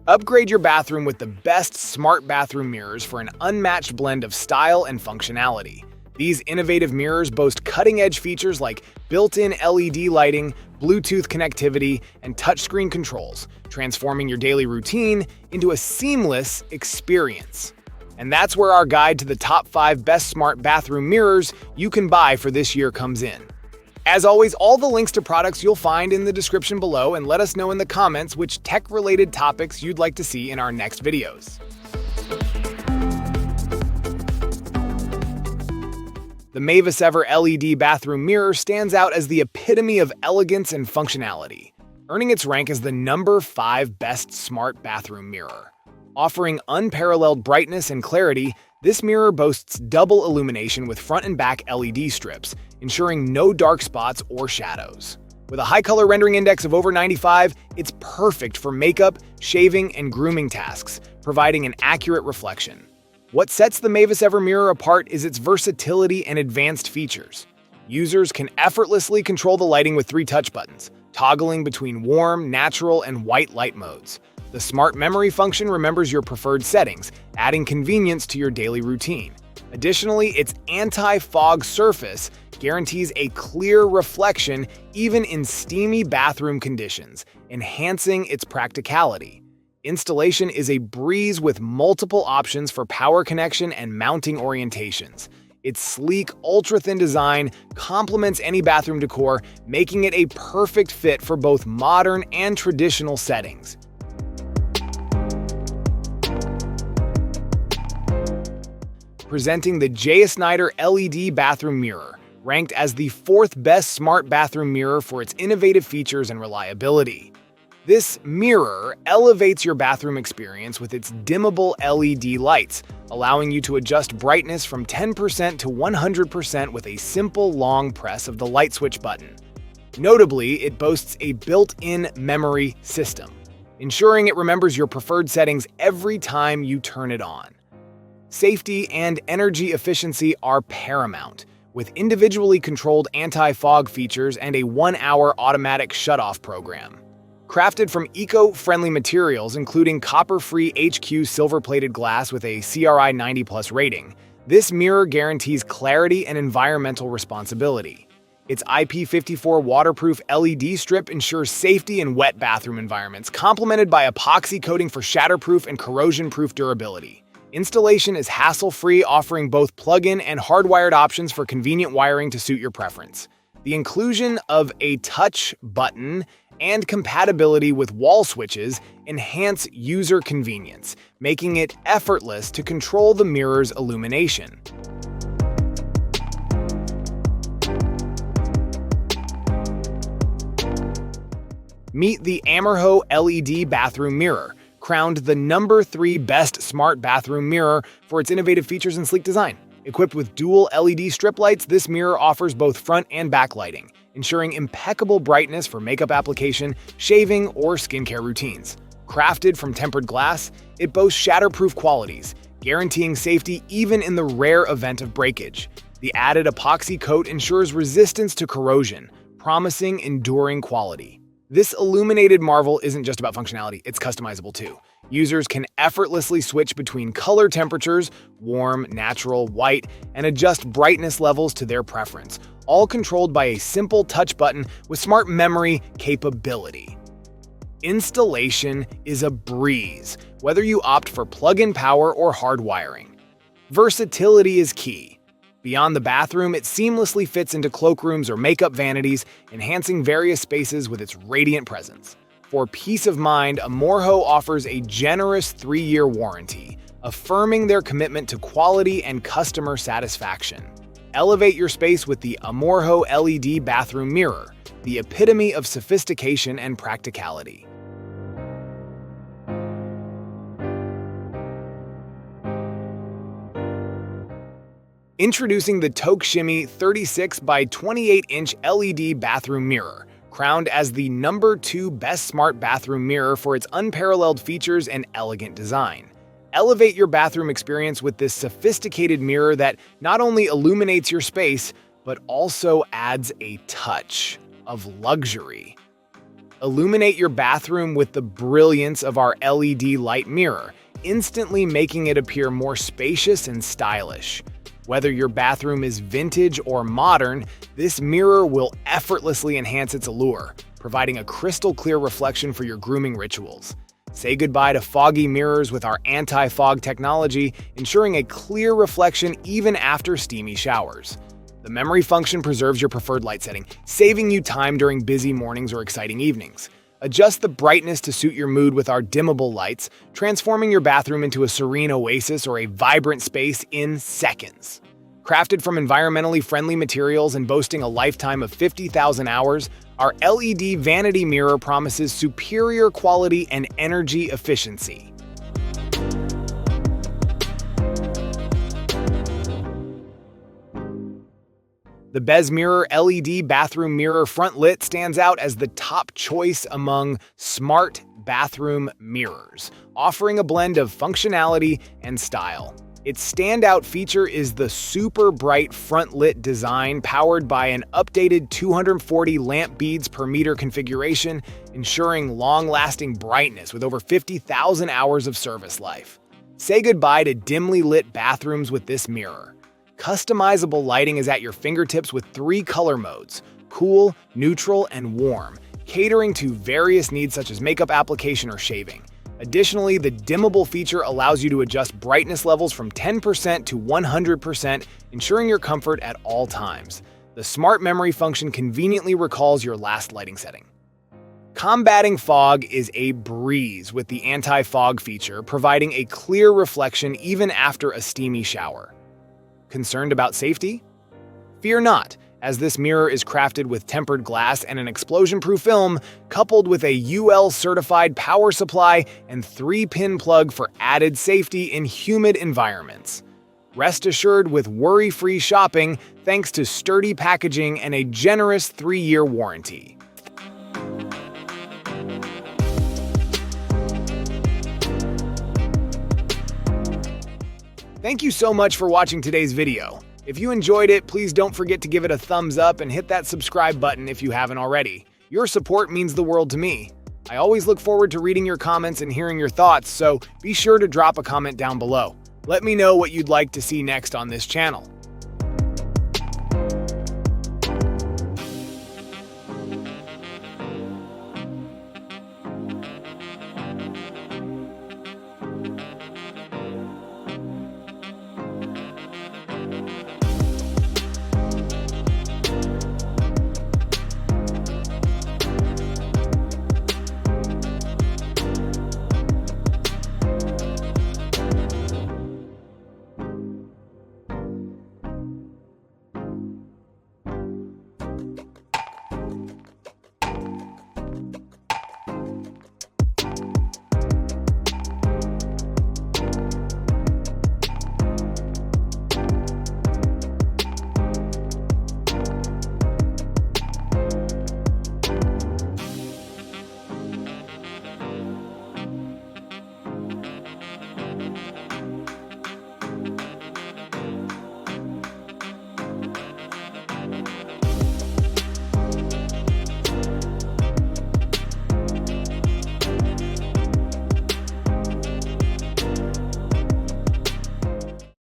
Upgrade your bathroom with the best smart bathroom mirrors for an unmatched blend of style and functionality. These innovative mirrors boast cutting-edge features like built-in LED lighting, Bluetooth connectivity, and touchscreen controls, transforming your daily routine into a seamless experience. And that's where our guide to the top 5 best smart bathroom mirrors you can buy for this year comes in. As always, all the links to products you'll find in the description below, and let us know in the comments which tech-related topics you'd like to see in our next videos. The Mavisever LED bathroom mirror stands out as the epitome of elegance and functionality, earning its rank as the number 5 best smart bathroom mirror. Offering unparalleled brightness and clarity, this mirror boasts double illumination with front and back LED strips, ensuring no dark spots or shadows. With a high color rendering index of over 95, it's perfect for makeup, shaving, and grooming tasks, providing an accurate reflection. What sets the Mavisever mirror apart is its versatility and advanced features. Users can effortlessly control the lighting with 3 touch buttons, toggling between warm, natural, and white light modes. The Smart Memory function remembers your preferred settings, adding convenience to your daily routine. Additionally, its anti-fog surface guarantees a clear reflection even in steamy bathroom conditions, enhancing its practicality. Installation is a breeze with multiple options for power connection and mounting orientations. Its sleek, ultra-thin design complements any bathroom decor, making it a perfect fit for both modern and traditional settings. Presenting the JSneijder LED bathroom mirror, ranked as the 4th best smart bathroom mirror for its innovative features and reliability. This mirror elevates your bathroom experience with its dimmable LED lights, allowing you to adjust brightness from 10% to 100% with a simple long press of the light switch button. Notably, it boasts a built-in memory system, ensuring it remembers your preferred settings every time you turn it on. Safety and energy efficiency are paramount, with individually controlled anti-fog features and a 1-hour automatic shut-off program. Crafted from eco-friendly materials including copper-free HQ silver-plated glass with a CRI 90+ rating, this mirror guarantees clarity and environmental responsibility. Its IP54 waterproof LED strip ensures safety in wet bathroom environments, complemented by epoxy coating for shatterproof and corrosion-proof durability. Installation is hassle-free, offering both plug-in and hardwired options for convenient wiring to suit your preference. The inclusion of a touch button and compatibility with wall switches enhance user convenience, making it effortless to control the mirror's illumination. Meet the Amorho LED bathroom mirror, crowned the number 3 best smart bathroom mirror for its innovative features and sleek design. Equipped with dual LED strip lights, this mirror offers both front and back lighting, ensuring impeccable brightness for makeup application, shaving, or skincare routines. Crafted from tempered glass, it boasts shatterproof qualities, guaranteeing safety even in the rare event of breakage. The added epoxy coat ensures resistance to corrosion, promising enduring quality. This illuminated marvel isn't just about functionality, it's customizable too. Users can effortlessly switch between color temperatures, warm, natural, white, and adjust brightness levels to their preference, all controlled by a simple touch button with smart memory capability. Installation is a breeze, whether you opt for plug-in power or hard wiring. Versatility is key. Beyond the bathroom, it seamlessly fits into cloakrooms or makeup vanities, enhancing various spaces with its radiant presence. For peace of mind, Amorho offers a generous 3-year warranty, affirming their commitment to quality and customer satisfaction. Elevate your space with the Amorho LED bathroom mirror, the epitome of sophistication and practicality. Introducing the TokeShimi 36 by 28-inch LED bathroom mirror, crowned as the number 2 best smart bathroom mirror for its unparalleled features and elegant design. Elevate your bathroom experience with this sophisticated mirror that not only illuminates your space, but also adds a touch of luxury. Illuminate your bathroom with the brilliance of our LED light mirror, instantly making it appear more spacious and stylish. Whether your bathroom is vintage or modern, this mirror will effortlessly enhance its allure, providing a crystal-clear reflection for your grooming rituals. Say goodbye to foggy mirrors with our anti-fog technology, ensuring a clear reflection even after steamy showers. The memory function preserves your preferred light setting, saving you time during busy mornings or exciting evenings. Adjust the brightness to suit your mood with our dimmable lights, transforming your bathroom into a serene oasis or a vibrant space in seconds. Crafted from environmentally friendly materials and boasting a lifetime of 50,000 hours, our LED vanity mirror promises superior quality and energy efficiency. The BesMirror LED bathroom mirror front lit stands out as the top choice among smart bathroom mirrors, offering a blend of functionality and style. Its standout feature is the super bright front lit design powered by an updated 240 lamp beads per meter configuration, ensuring long-lasting brightness with over 50,000 hours of service life. Say goodbye to dimly lit bathrooms with this mirror. Customizable lighting is at your fingertips with 3 color modes: cool, neutral, and warm, catering to various needs such as makeup application or shaving. Additionally, the dimmable feature allows you to adjust brightness levels from 10% to 100%, ensuring your comfort at all times. The smart memory function conveniently recalls your last lighting setting. Combating fog is a breeze with the anti-fog feature, providing a clear reflection even after a steamy shower. Concerned about safety? Fear not, as this mirror is crafted with tempered glass and an explosion-proof film, coupled with a UL-certified power supply and 3-pin plug for added safety in humid environments. Rest assured with worry-free shopping thanks to sturdy packaging and a generous 3-year warranty. Thank you so much for watching today's video. If you enjoyed it, please don't forget to give it a thumbs up and hit that subscribe button if you haven't already. Your support means the world to me. I always look forward to reading your comments and hearing your thoughts, so be sure to drop a comment down below. Let me know what you'd like to see next on this channel.